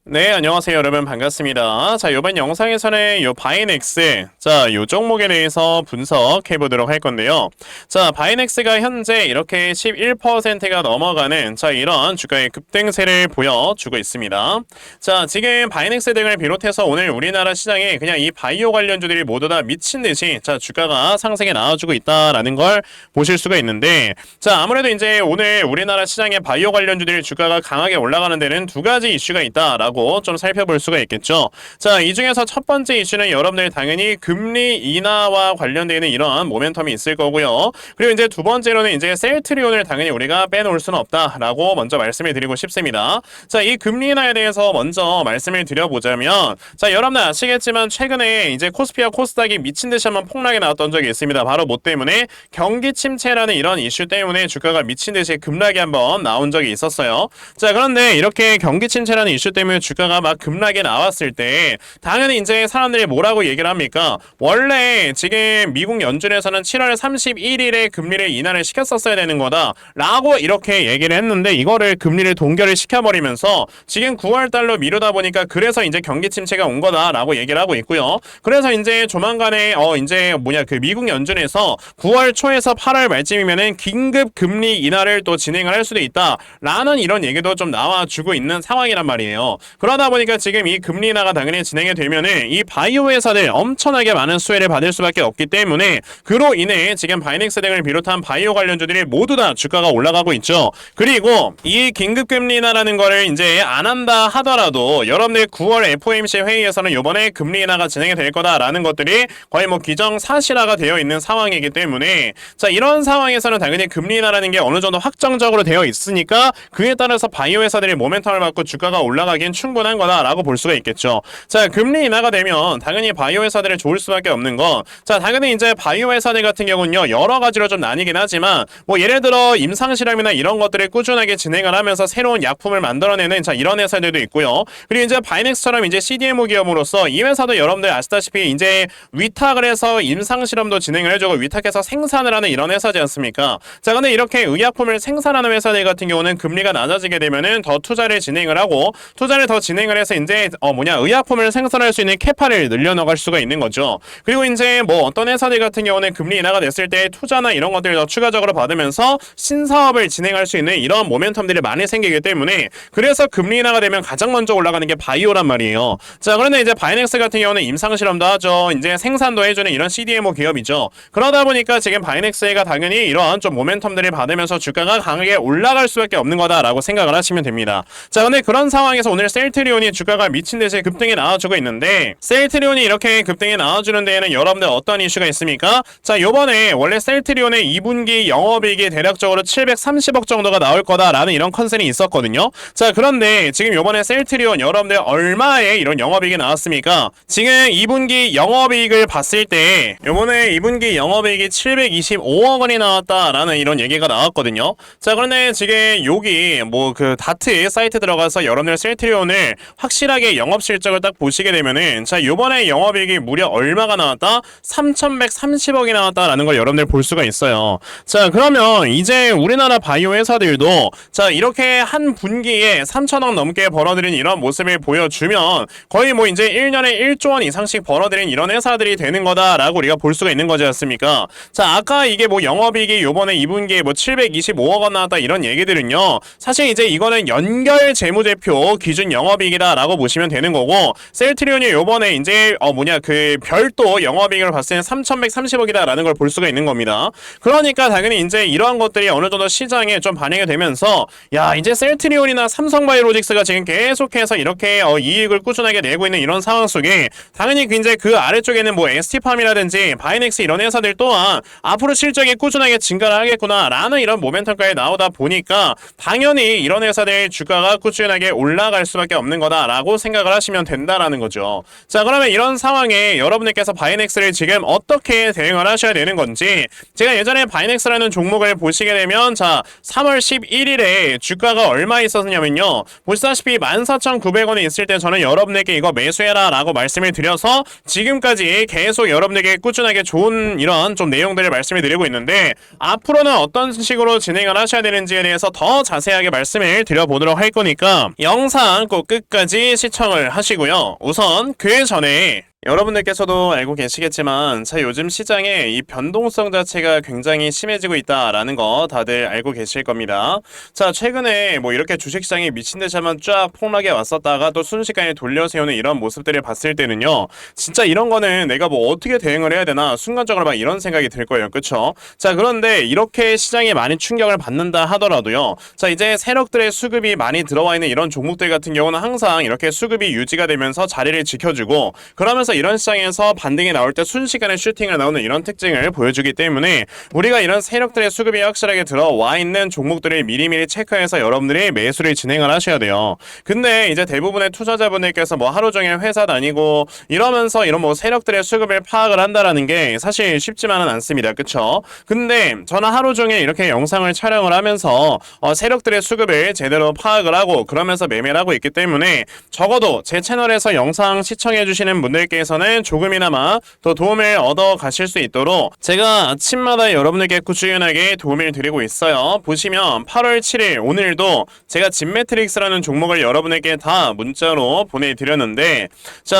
네, 안녕하세요, 여러분. 반갑습니다. 자, 이번 영상에서는 요 바이넥스, 자, 요 종목에 대해서 분석해 보도록 할 건데요. 자, 바이넥스가 현재 이렇게 11%가 넘어가는, 자, 이런 주가의 급등세를 보여주고 있습니다. 자, 지금 바이넥스 등을 비롯해서 오늘 우리나라 시장에 그냥 이 바이오 관련주들이 모두 다 미친 듯이, 자, 주가가 상승에 나와주고 있다라는 걸 보실 수가 있는데, 자, 아무래도 이제 오늘 우리나라 시장의 바이오 관련주들이 주가가 강하게 올라가는 데는 두 가지 이슈가 있다라고 좀 살펴볼 수가 있겠죠. 자, 이 중에서 첫 번째 이슈는 여러분들 당연히 금리 인하와 관련되는 이런 모멘텀이 있을 거고요. 그리고 이제 두 번째로는 이제 셀트리온을 당연히 우리가 빼놓을 수는 없다라고 먼저 말씀을 드리고 싶습니다. 자, 이 금리 인하에 대해서 먼저 말씀을 드려보자면, 자, 여러분들 아시겠지만 최근에 이제 코스피와 코스닥이 미친 듯이 한번 폭락이 나왔던 적이 있습니다. 바로 뭐 때문에 경기 침체라는 이런 이슈 때문에 주가가 미친 듯이 급락이 한번 나온 적이 있었어요. 자, 그런데 이렇게 경기 침체라는 이슈 때문에 주가가 막 급락이 나왔을 때 당연히 이제 사람들이 뭐라고 얘기를 합니까? 원래 지금 미국 연준에서는 7월 31일에 금리를 인하를 시켰었어야 되는 거다 라고 이렇게 얘기를 했는데, 이거를 금리를 동결을 시켜버리면서 지금 9월 달로 미루다 보니까 그래서 이제 경기 침체가 온 거다 라고 얘기를 하고 있고요. 그래서 이제 조만간에 이제 그 미국 연준에서 9월 초에서 8월 말쯤이면은 긴급 금리 인하를 또 진행을 할 수도 있다 라는 이런 얘기도 좀 나와주고 있는 상황이란 말이에요. 그러다 보니까 지금 이 금리 인하가 당연히 진행이 되면은 이 바이오 회사들 엄청나게 많은 수혜를 받을 수밖에 없기 때문에, 그로 인해 지금 바이넥스 등을 비롯한 바이오 관련주들이 모두 다 주가가 올라가고 있죠. 그리고 이 긴급 금리 인하라는 거를 이제 안 한다 하더라도 여러분들 9월 FOMC 회의에서는 이번에 금리 인하가 진행이 될 거다라는 것들이 거의 뭐 기정사실화가 되어 있는 상황이기 때문에, 자, 이런 상황에서는 당연히 금리 인하라는 게 어느 정도 확정적으로 되어 있으니까 그에 따라서 바이오 회사들이 모멘텀을 받고 주가가 올라가긴 충분한 거다라고 볼 수가 있겠죠. 자, 금리 인하가 되면 당연히 바이오 회사들이 좋을 수밖에 없는 건, 자, 당연히 이제 바이오 회사들 같은 경우는요 여러 가지로 좀 나뉘긴 하지만, 뭐 예를 들어 임상 실험이나 이런 것들을 꾸준하게 진행을 하면서 새로운 약품을 만들어내는, 자, 이런 회사들도 있고요. 그리고 이제 바이넥스처럼 이제 CDMO 기업으로서 이 회사도 여러분들 아시다시피 이제 위탁을 해서 임상 실험도 진행을 해주고 위탁해서 생산을 하는 이런 회사지 않습니까? 자, 근데 이렇게 의약품을 생산하는 회사들 같은 경우는 금리가 낮아지게 되면은 더 투자를 진행을 하고, 투자를 더 진행을 해서 이제 의약품을 생산할 수 있는 캐파를 늘려나갈 수가 있는 거죠. 그리고 이제 뭐 어떤 회사들 같은 경우는 금리 인하가 됐을 때 투자나 이런 것들을 더 추가적으로 받으면서 신사업을 진행할 수 있는 이런 모멘텀들이 많이 생기기 때문에, 그래서 금리 인하가 되면 가장 먼저 올라가는 게 바이오란 말이에요. 자, 그런데 이제 바이넥스 같은 경우는 임상 실험도 하죠. 이제 생산도 해주는 이런 CDMO 기업이죠. 그러다 보니까 지금 바이넥스가 당연히 이런 좀 모멘텀들을 받으면서 주가가 강하게 올라갈 수밖에 없는 거다라고 생각을 하시면 됩니다. 자, 근데 그런 상황에서 오늘 셀트리온이 주가가 미친 듯이 급등에 나와주고 있는데, 셀트리온이 이렇게 급등에 나와주는 데에는 여러분들 어떤 이슈가 있습니까? 자, 요번에 원래 셀트리온의 2분기 영업이익이 대략적으로 730억 정도가 나올 거다라는 이런 컨센이 있었거든요. 자, 그런데 지금 요번에 셀트리온 여러분들 얼마의 이런 영업이익이 나왔습니까? 지금 2분기 영업이익을 봤을 때 요번에 2분기 영업이익이 725억 원이 나왔다라는 이런 얘기가 나왔거든요. 자, 그런데 지금 여기 뭐 그 다트 사이트 들어가서 여러분들 셀트리온을 확실하게 영업 실적을 딱 보시게 되면은, 자, 요번에 영업이익이 무려 얼마가 나왔다? 3,130억이 나왔다라는 걸 여러분들 볼 수가 있어요. 자, 그러면 이제 우리나라 바이오 회사들도 자, 이렇게 한 분기에 3,000억 넘게 벌어들인 이런 모습을 보여주면 거의 뭐 이제 1년에 1조 원 이상씩 벌어들인 이런 회사들이 되는 거다라고 우리가 볼 수가 있는 거지 않습니까? 자, 아까 이게 뭐 영업이익이 요번에 2분기에 뭐 725억 원 나왔다 이런 얘기들은요, 사실 이제 이거는 연결 재무제표 기준 영업이익이다라고 보시면 되는 거고, 셀트리온이 요번에 이제 그 별도 영업이익을 봤을 때는 3,130억이다라는 걸 볼 수가 있는 겁니다. 그러니까 당연히 이제 이러한 것들이 어느 정도 시장에 좀 반영이 되면서, 야, 이제 셀트리온이나 삼성바이오로직스가 지금 계속해서 이렇게 이익을 꾸준하게 내고 있는 이런 상황 속에, 당연히 이제 그 아래쪽에는 뭐 ST팜이라든지 바이넥스 이런 회사들 또한 앞으로 실적이 꾸준하게 증가를 하겠구나라는 이런 모멘텀까지 나오다 보니까 당연히 이런 회사들 주가가 꾸준하게 올라갈 수밖에 없는 거다라고 생각을 하시면 된다라는 거죠. 자, 그러면 이런 상황에 여러분들께서 바이넥스를 지금 어떻게 대응을 하셔야 되는 건지, 제가 예전에 바이넥스라는 종목을 보시게 되면, 자, 3월 11일에 주가가 얼마 있었냐면요, 보시다시피 14,900원에 있을 때 저는 여러분에게 이거 매수해라 라고 말씀을 드려서 지금까지 계속 여러분에게 꾸준하게 좋은 이런 좀 내용들을 말씀을 드리고 있는데, 앞으로는 어떤 식으로 진행을 하셔야 되는지에 대해서 더 자세하게 말씀을 드려보도록 할 거니까 영상 꼭 꼭 끝까지 시청을 하시고요. 우선 그 전에 여러분들께서도 알고 계시겠지만 요즘 시장에 이 변동성 자체가 굉장히 심해지고 있다라는 거 다들 알고 계실 겁니다. 최근에 뭐 이렇게 주식시장이 미친듯이 한번 쫙 폭락에 왔었다가 또 순식간에 돌려세우는 이런 모습들을 봤을 때는요, 진짜 이런 거는 내가 뭐 어떻게 대응을 해야 되나 순간적으로 막 이런 생각이 들 거예요. 그쵸? 그런데 이렇게 시장이 많이 충격을 받는다 하더라도요, 이제 세력들의 수급이 많이 들어와 있는 이런 종목들 같은 경우는 항상 이렇게 수급이 유지가 되면서 자리를 지켜주고, 그러면서 이런 시장에서 반등이 나올 때 순식간에 슈팅을 나오는 이런 특징을 보여주기 때문에 우리가 이런 세력들의 수급이 확실하게 들어와 있는 종목들을 미리미리 체크해서 여러분들이 매수를 진행을 하셔야 돼요. 근데 이제 대부분의 투자자분들께서 뭐 하루 종일 회사 다니고 이러면서 이런 뭐 세력들의 수급을 파악을 한다라는 게 사실 쉽지만은 않습니다. 그쵸? 근데 저는 하루 종일 이렇게 영상을 촬영을 하면서 세력들의 수급을 제대로 파악을 하고 그러면서 매매를 하고 있기 때문에 적어도 제 채널에서 영상 시청해 주시는 분들께서는 조금이나마 더 도움을 얻어 가실 수 있도록 제가 아침마다 여러분에게 꾸준하게 도움을 드리고 있어요. 보시면 8월 7일 오늘도 제가 진매트릭스라는 종목을 여러분에게 다 문자로 보내드렸는데,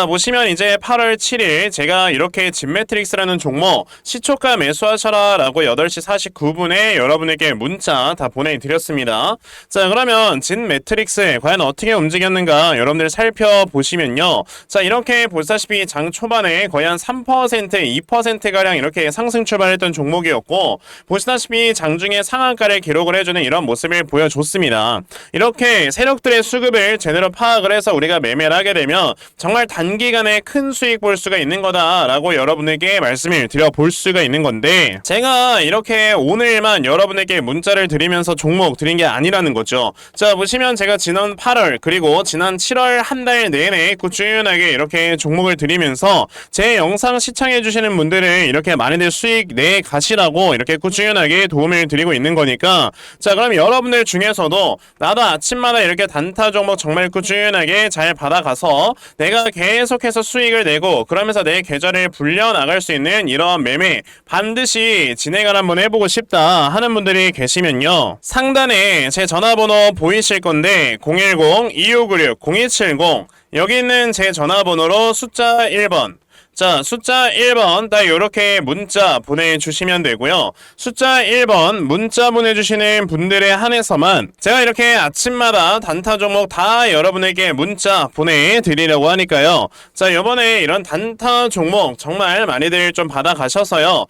보시면 이제 8월 7일 제가 이렇게 진매트릭스라는 종목 시초가 매수하셔라 라고 8시 49분에 여러분에게 문자 다 보내드렸습니다. 그러면 진매트릭스 과연 어떻게 움직였는가 여러분들 살펴보시면요, 이렇게 보시다시피 장 초반에 거의 한 3%, 2%가량 이렇게 상승 출발했던 종목이었고, 보시다시피 장중에 상한가를 기록을 해주는 이런 모습을 보여줬습니다. 이렇게 세력들의 수급을 제대로 파악을 해서 우리가 매매를 하게 되면 정말 단기간에 큰 수익 볼 수가 있는 거다라고 여러분에게 말씀을 드려볼 수가 있는 건데, 제가 이렇게 오늘만 여러분에게 문자를 드리면서 종목 드린 게 아니라는 거죠. 보시면 제가 지난 8월 그리고 지난 7월 한 달 내내 꾸준하게 이렇게 종목을 드리면서 제 영상 시청해주시는 분들은 이렇게 많이들 수익 내 가시라고 이렇게 꾸준하게 도움을 드리고 있는 거니까, 그럼 여러분들 중에서도 나도 아침마다 이렇게 단타 종목 정말 꾸준하게 잘 받아가서 내가 계속해서 수익을 내고 그러면서 내 계좌를 불려나갈 수 있는 이런 매매 반드시 진행을 한번 해보고 싶다 하는 분들이 계시면요, 상단에 제 전화번호 보이실 건데 010-2596-0170 여기 있는 제 전화번호로 숫자 1번, 숫자 1번 딱 요렇게 문자 보내주시면 되고요. 숫자 1번 문자 보내주시는 분들에 한해서만 제가 이렇게 아침마다 단타 종목 다 여러분에게 문자 보내드리려고 하니까요. 요번에 이런 단타 종목 정말 많이들 좀 받아가셔서요,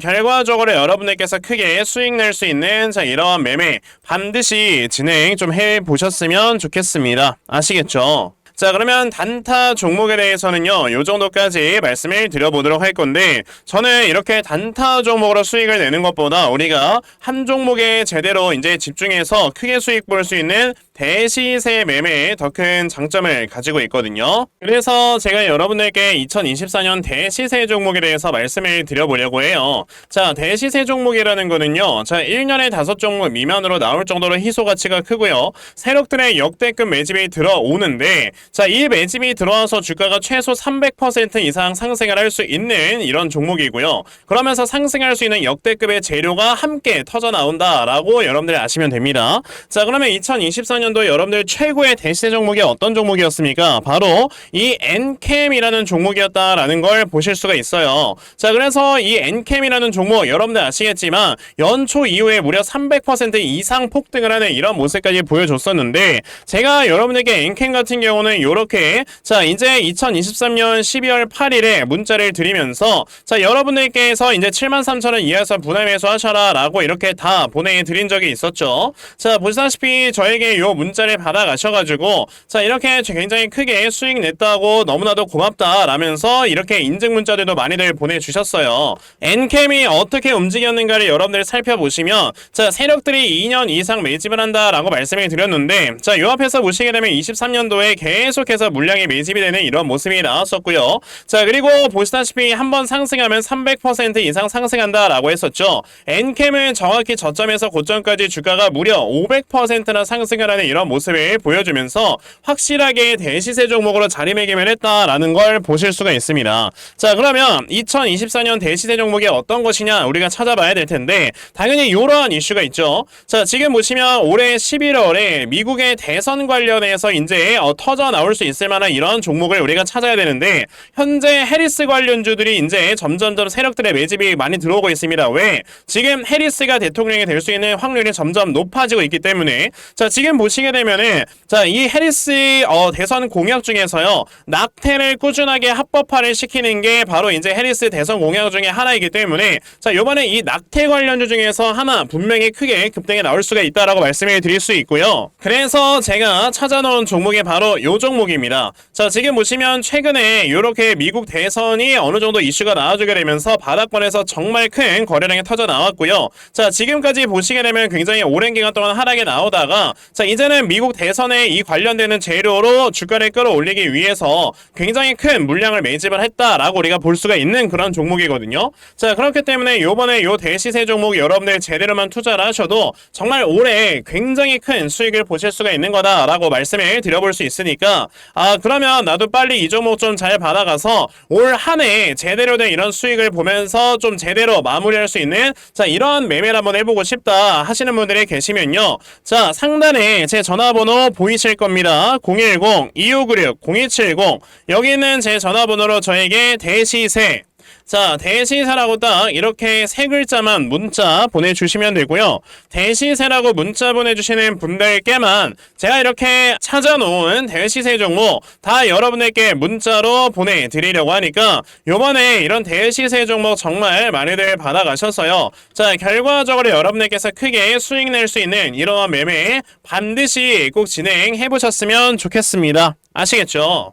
결과적으로 여러분들께서 크게 수익 낼 수 있는 이러한 매매 반드시 진행 좀 해보셨으면 좋겠습니다. 아시겠죠? 그러면 단타 종목에 대해서는요, 요 정도까지 말씀을 드려보도록 할 건데, 저는 이렇게 단타 종목으로 수익을 내는 것보다 우리가 한 종목에 제대로 이제 집중해서 크게 수익 볼 수 있는 대시세 매매에 더 큰 장점을 가지고 있거든요. 그래서 제가 여러분들께 2024년 대시세 종목에 대해서 말씀을 드려보려고 해요. 대시세 종목이라는 거는요, 1년에 5종목 미만으로 나올 정도로 희소 가치가 크고요, 세력들의 역대급 매집이 들어오는데, 이 매집이 들어와서 주가가 최소 300% 이상 상승을 할 수 있는 이런 종목이고요. 그러면서 상승할 수 있는 역대급의 재료가 함께 터져 나온다라고 여러분들이 아시면 됩니다. 그러면 2024년도 여러분들 최고의 대시세 종목이 어떤 종목이었습니까? 바로 이 엔캠이라는 종목이었다라는 걸 보실 수가 있어요. 그래서 이 엔캠이라는 종목 여러분들 아시겠지만 연초 이후에 무려 300% 이상 폭등을 하는 이런 모습까지 보여줬었는데, 제가 여러분에게 엔캠 같은 경우는 요렇게 이제 2023년 12월 8일에 문자를 드리면서 여러분들께서 이제 73,000원 이하에서 분할 매수하셔라 라고 이렇게 다 보내드린 적이 있었죠. 보시다시피 저에게 요 문자를 받아가셔가지고 이렇게 굉장히 크게 수익 냈다고 너무나도 고맙다 라면서 이렇게 인증 문자들도 많이들 보내주셨어요. 엔캠이 어떻게 움직였는가를 여러분들 살펴보시면 세력들이 2년 이상 매집을 한다 라고 말씀을 드렸는데, 요 앞에서 보시게 되면 23년도에 계속해서 물량이 매집이 되는 이런 모습이 나왔었고요. 그리고 보시다시피 한번 상승하면 300% 이상 상승한다 라고 했었죠. 엔캠은 정확히 저점에서 고점까지 주가가 무려 500%나 상승을 하는 이런 모습을 보여주면서 확실하게 대시세 종목으로 자리매김을 했다라는 걸 보실 수가 있습니다. 자, 그러면 2024년 대시세 종목이 어떤 것이냐 우리가 찾아봐야 될 텐데 당연히 이러한 이슈가 있죠. 자, 지금 보시면 올해 11월에 미국의 대선 관련해서 이제 터져 나올 수 있을 만한 이런 종목을 우리가 찾아야 되는데 현재 해리스 관련주들이 이제 점점점 세력들의 매집이 많이 들어오고 있습니다. 왜? 지금 해리스가 대통령이 될 수 있는 확률이 점점 높아지고 있기 때문에 자, 지금 보시게 되면은 자, 이 해리스 대선 공약 중에서요 낙태를 꾸준하게 합법화를 시키는 게 바로 이제 해리스 대선 공약 중에 하나이기 때문에 자, 요번에 이 낙태 관련주 중에서 하나 분명히 크게 급등에 나올 수가 있다라고 말씀을 드릴 수 있고요. 그래서 제가 찾아놓은 종목이 바로 요 종목입니다. 자, 지금 보시면 최근에 요렇게 미국 대선이 어느 정도 이슈가 나와주게 되면서 바닥권에서 정말 큰 거래량이 터져 나왔고요. 자, 지금까지 보시게 되면 굉장히 오랜 기간 동안 하락에 나오다가 자, 이제는 미국 대선에 이 관련되는 재료로 주가를 끌어올리기 위해서 굉장히 큰 물량을 매집을 했다라고 우리가 볼 수가 있는 그런 종목이거든요. 자, 그렇기 때문에 요번에 요 대시세 종목 여러분들 제대로만 투자를 하셔도 정말 올해 굉장히 큰 수익을 보실 수가 있는 거다라고 말씀을 드려볼 수 있으니까 그러면 나도 빨리 이 종목 좀 잘 받아가서 올 한 해 제대로 된 이런 수익을 보면서 좀 제대로 마무리할 수 있는 자, 이런 매매를 한번 해보고 싶다 하시는 분들이 계시면요. 자, 상단에 제 전화번호 보이실 겁니다. 010-2596-0270 여기 있는 제 전화번호로 저에게 대시세 자, 대시세라고 딱 이렇게 세 글자만 문자 보내주시면 되고요. 대시세라고 문자 보내주시는 분들께만 제가 이렇게 찾아놓은 대시세 종목 다 여러분에게 문자로 보내드리려고 하니까 요번에 이런 대시세 종목 정말 많이들 받아가셨어요. 자, 결과적으로 여러분들께서 크게 수익 낼 수 있는 이러한 매매 반드시 꼭 진행해보셨으면 좋겠습니다. 아시겠죠?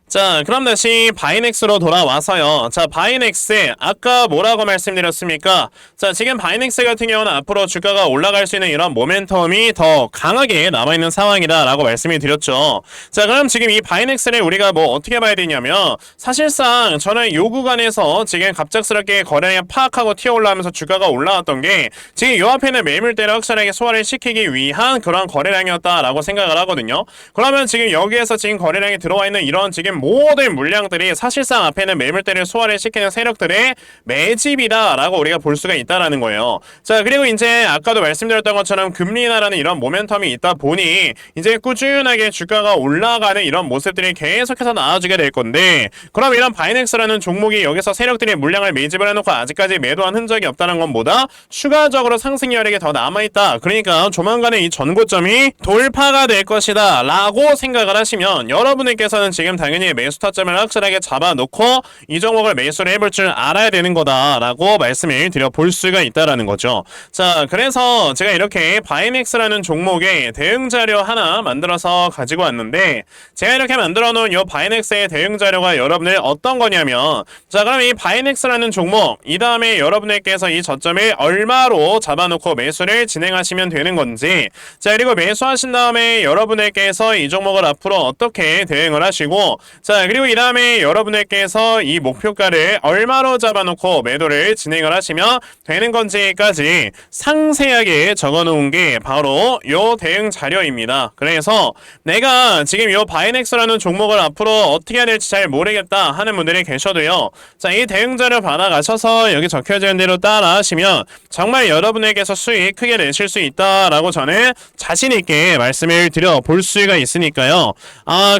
자, 그럼 다시 바이넥스로 돌아와서요. 자, 바이넥스 아까 뭐라고 말씀드렸습니까? 자, 지금 바이넥스 같은 경우는 앞으로 주가가 올라갈 수 있는 이런 모멘텀이 더 강하게 남아있는 상황이다 라고 말씀을 드렸죠. 자, 그럼 지금 이 바이넥스를 우리가 뭐 어떻게 봐야 되냐면 사실상 저는 요 구간에서 지금 갑작스럽게 거래량이 파악하고 튀어 올라오면서 주가가 올라왔던 게 지금 요 앞에는 매물대를 확실하게 소화를 시키기 위한 그런 거래량이었다라고 생각을 하거든요. 그러면 지금 여기에서 지금 거래량이 들어와 있는 이런 지금 모든 물량들이 사실상 앞에는 매물대를 소화를 시키는 세력들의 매집이다라고 우리가 볼 수가 있다라는 거예요. 자, 그리고 이제 아까도 말씀드렸던 것처럼 금리 인하라는 이런 모멘텀이 있다 보니 이제 꾸준하게 주가가 올라가는 이런 모습들이 계속해서 나와주게 될 건데 그럼 이런 바이넥스라는 종목이 여기서 세력들이 물량을 매집을 해놓고 아직까지 매도한 흔적이 없다는 것보다 추가적으로 상승 여력이 더 남아있다. 그러니까 조만간에 이 전고점이 돌파가 될 것이다 라고 생각을 하시면 여러분들께서는 지금 당연히 매수 타점을 확실하게 잡아놓고 이 종목을 매수를 해볼 줄 알아야 되는 거다라고 말씀을 드려볼 수가 있다라는 거죠. 자, 그래서 제가 이렇게 바이넥스라는 종목의 대응 자료 하나 만들어서 가지고 왔는데 제가 이렇게 만들어 놓은 이 바이넥스의 대응 자료가 여러분들 어떤 거냐면 자, 그럼 이 바이넥스라는 종목 이 다음에 여러분들께서 이 저점을 얼마로 잡아놓고 매수를 진행하시면 되는 건지 자, 그리고 매수하신 다음에 여러분들께서 이 종목을 앞으로 어떻게 대응을 하시고 자, 그리고 이 다음에 여러분들께서 이 목표가를 얼마로 잡아놓고 매도를 진행을 하시면 되는 건지까지 상세하게 적어놓은 게 바로 요 대응 자료입니다. 그래서 내가 지금 요 바이넥스라는 종목을 앞으로 어떻게 해야 될지 잘 모르겠다 하는 분들이 계셔도요. 자, 이 대응 자료 받아가셔서 여기 적혀져 있는 대로 따라 하시면 정말 여러분에게서 수익 크게 내실 수 있다라고 저는 자신있게 말씀을 드려볼 수가 있으니까요.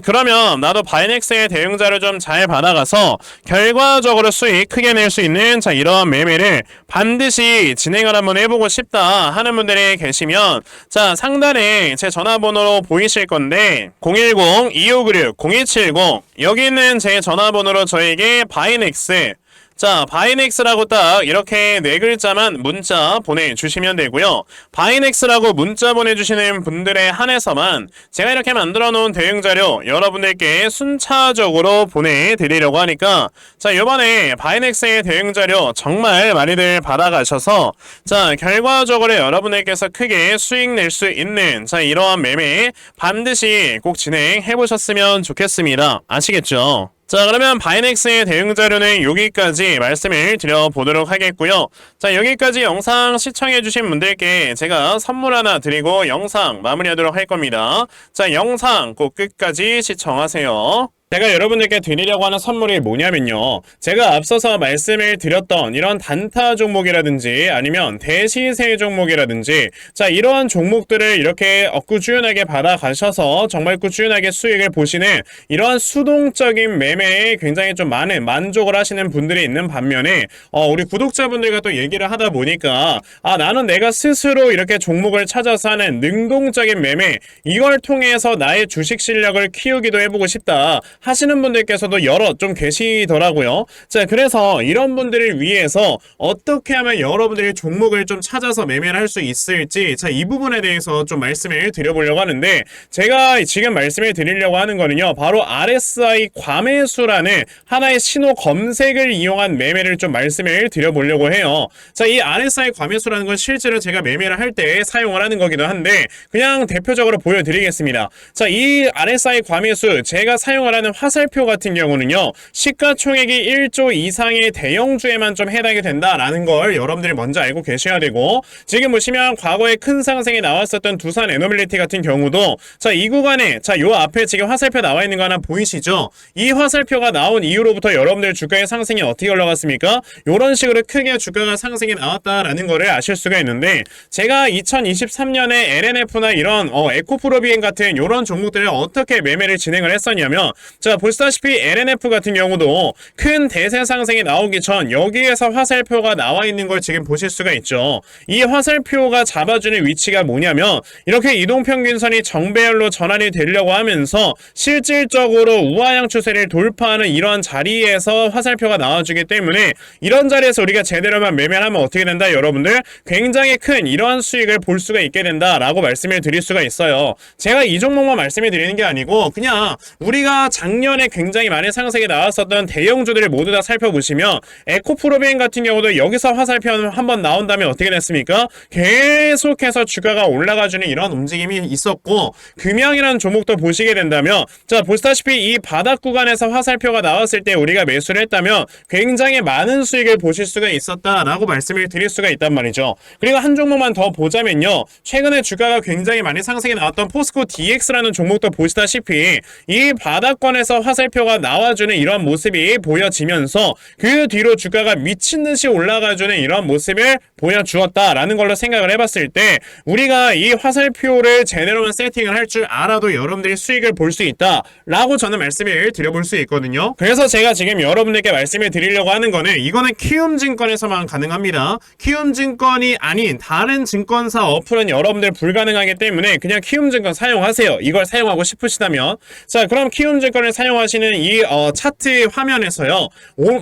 그러면 나도 바이넥스의 대응자를 좀 잘 받아가서 결과적으로 수익 크게 낼 수 있는 자, 이러한 매매를 반드시 진행을 한번 해보고 싶다 하는 분들이 계시면 자, 상단에 제 전화번호로 보이실 건데 010-2596-0270 여기 있는 제 전화번호로 저에게 바이넥스 자, 바이넥스라고 딱 이렇게 네 글자만 문자 보내주시면 되고요. 바이넥스라고 문자 보내주시는 분들에 한해서만 제가 이렇게 만들어 놓은 대응 자료 여러분들께 순차적으로 보내드리려고 하니까 자, 이번에 바이넥스의 대응 자료 정말 많이들 받아가셔서 자, 결과적으로 여러분들께서 크게 수익 낼 수 있는 자, 이러한 매매 반드시 꼭 진행해 보셨으면 좋겠습니다. 아시겠죠? 자, 그러면 바이넥스의 대응 자료는 여기까지 말씀을 드려보도록 하겠고요. 자, 여기까지 영상 시청해주신 분들께 제가 선물 하나 드리고 영상 마무리하도록 할 겁니다. 자, 영상 꼭 끝까지 시청하세요. 제가 여러분들께 드리려고 하는 선물이 뭐냐면요. 제가 앞서서 말씀을 드렸던 이런 단타 종목이라든지 아니면 대시세 종목이라든지 자, 이러한 종목들을 이렇게 꾸준하게 받아가셔서 정말 꾸준하게 수익을 보시는 이러한 수동적인 매매에 굉장히 좀 많은 만족을 하시는 분들이 있는 반면에 우리 구독자분들과 또 얘기를 하다 보니까 나는 내가 스스로 이렇게 종목을 찾아서 하는 능동적인 매매 이걸 통해서 나의 주식 실력을 키우기도 해보고 싶다 하시는 분들께서도 여러 좀 계시더라고요. 자, 그래서 이런 분들을 위해서 어떻게 하면 여러분들이 종목을 좀 찾아서 매매를 할 수 있을지 자, 이 부분에 대해서 좀 말씀을 드려보려고 하는데 제가 지금 말씀을 드리려고 하는 거는요. 바로 RSI 과매수라는 하나의 신호 검색을 이용한 매매를 좀 말씀을 드려보려고 해요. 자, 이 RSI 과매수라는 건 실제로 제가 매매를 할 때 사용을 하는 거기도 한데 그냥 대표적으로 보여드리겠습니다. 자, 이 RSI 과매수 제가 사용을 하는 화살표 같은 경우는요. 시가총액이 1조 이상의 대형주에만 좀 해당이 된다라는 걸 여러분들이 먼저 알고 계셔야 되고 지금 보시면 과거에 큰 상승이 나왔었던 두산 에너빌리티 같은 경우도 자, 이 구간에 자, 요 앞에 지금 화살표 나와 있는 거 하나 보이시죠? 이 화살표가 나온 이후로부터 여러분들 주가의 상승이 어떻게 올라갔습니까? 요런 식으로 크게 주가가 상승이 나왔다라는 거를 아실 수가 있는데 제가 2023년에 LNF나 이런 에코프로비엔 같은 요런 종목들을 어떻게 매매를 진행을 했었냐면 자, 보시다시피 LNF 같은 경우도 큰 대세 상승이 나오기 전 여기에서 화살표가 나와 있는 걸 지금 보실 수가 있죠. 이 화살표가 잡아주는 위치가 뭐냐면 이렇게 이동평균선이 정배열로 전환이 되려고 하면서 실질적으로 우하향 추세를 돌파하는 이런 자리에서 화살표가 나와주기 때문에 이런 자리에서 우리가 제대로만 매매를 하면 어떻게 된다 여러분들? 굉장히 큰 이러한 수익을 볼 수가 있게 된다라고 말씀을 드릴 수가 있어요. 제가 이 종목만 말씀을 드리는 게 아니고 그냥 우리가 작년에 굉장히 많은 상승이 나왔었던 대형주들을 모두 다 살펴보시면 에코프로비엔 같은 경우도 여기서 화살표 한번 나온다면 어떻게 됐습니까? 계속해서 주가가 올라가주는 이런 움직임이 있었고 금양이라는 종목도 보시게 된다면 자, 보시다시피 이 바닥 구간에서 화살표가 나왔을 때 우리가 매수를 했다면 굉장히 많은 수익을 보실 수가 있었다라고 말씀을 드릴 수가 있단 말이죠. 그리고 한 종목만 더 보자면요. 최근에 주가가 굉장히 많이 상승이 나왔던 포스코 DX라는 종목도 보시다시피 이 바닥권에서 화살표가 나와주는 이런 모습이 보여지면서 그 뒤로 주가가 미친듯이 올라가주는 이런 모습을 보여주었다라는 걸로 생각을 해봤을 때 우리가 이 화살표를 제대로만 세팅을 할 줄 알아도 여러분들이 수익을 볼 수 있다라고 저는 말씀을 드려볼 수 있거든요. 그래서 제가 지금 여러분들께 말씀을 드리려고 하는 거는 이거는 키움증권에서만 가능합니다. 키움증권이 아닌 다른 증권사 어플은 여러분들 불가능하기 때문에 그냥 키움증권 사용하세요. 이걸 사용하고 싶으시다면 자, 그럼 키움증권을 사용하시는 이 차트 화면에서요.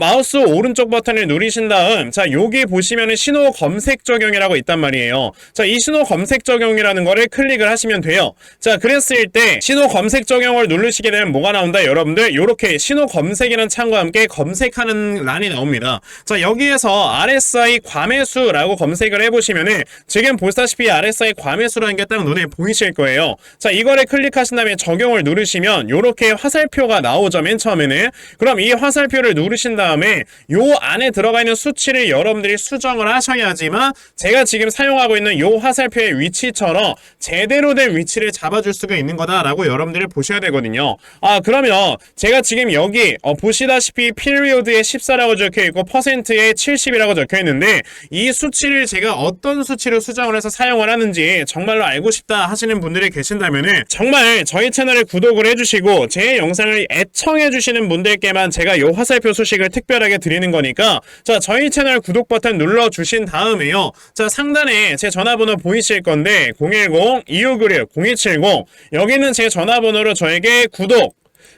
마우스 오른쪽 버튼을 누르신 다음 자, 여기 보시면은 신호 검색 적용이라고 있단 말이에요. 자, 이 신호 검색 적용이라는 거를 클릭을 하시면 돼요. 자, 그랬을 때 신호 검색 적용을 누르시게 되면 뭐가 나온다 여러분들? 요렇게 신호 검색이라는 창과 함께 검색하는 란이 나옵니다. 자, 여기에서 RSI 과매수라고 검색을 해보시면은 지금 보시다시피 RSI 과매수라는 게 딱 눈에 보이실 거예요. 자, 이거를 클릭하신 다음에 적용을 누르시면 요렇게 화살표가 나오죠. 맨 처음에는. 그럼 이 화살표를 누르신 다음에 요 안에 들어가 있는 수치를 여러분들이 수정을 하셔야지만 제가 지금 사용하고 있는 요 화살표의 위치처럼 제대로 된 위치를 잡아줄 수가 있는 거다라고 여러분들이 보셔야 되거든요. 그러면 제가 지금 여기 보시다시피 피리오드에 14라고 적혀있고 퍼센트에 70이라고 적혀있는데 이 수치를 제가 어떤 수치로 수정을 해서 사용을 하는지 정말로 알고 싶다 하시는 분들이 계신다면은 정말 저희 채널을 구독을 해주시고 제 영상을 애청해주시는 분들께만 제가 요 화살표 소식을 특별하게 드리는 거니까 자, 저희 채널 구독 버튼 눌러주신 다음에요. 자, 상단에 제 전화번호 보이실 건데 010-2596-0270 여기는 제 전화번호로 저에게 구독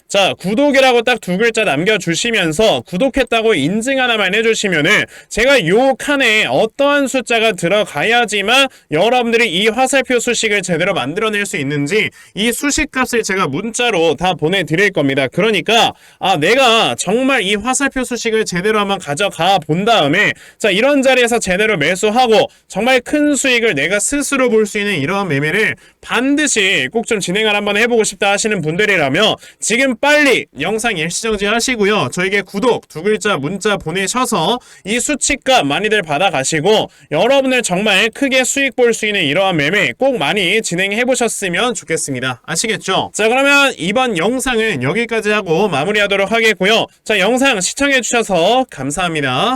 자, 구독이라고 딱 두 글자 남겨주시면서 구독했다고 인증 하나만 해주시면은 제가 요 칸에 어떠한 숫자가 들어가야지만 여러분들이 이 화살표 수식을 제대로 만들어낼 수 있는지 이 수식값을 제가 문자로 다 보내드릴 겁니다. 그러니까 내가 정말 이 화살표 수식을 제대로 한번 가져가 본 다음에 자, 이런 자리에서 제대로 매수하고 정말 큰 수익을 내가 스스로 볼 수 있는 이러한 매매를 반드시 꼭 좀 진행을 한번 해보고 싶다 하시는 분들이라면 지금 빨리 영상 일시정지 하시고요. 저에게 구독 두 글자 문자 보내셔서 이 수치값 많이들 받아가시고 여러분들 정말 크게 수익 볼 수 있는 이러한 매매 꼭 많이 진행해 보셨으면 좋겠습니다. 아시겠죠? 자, 그러면 이번 영상은 여기까지 하고 마무리하도록 하겠고요. 자, 영상 시청해 주셔서 감사합니다.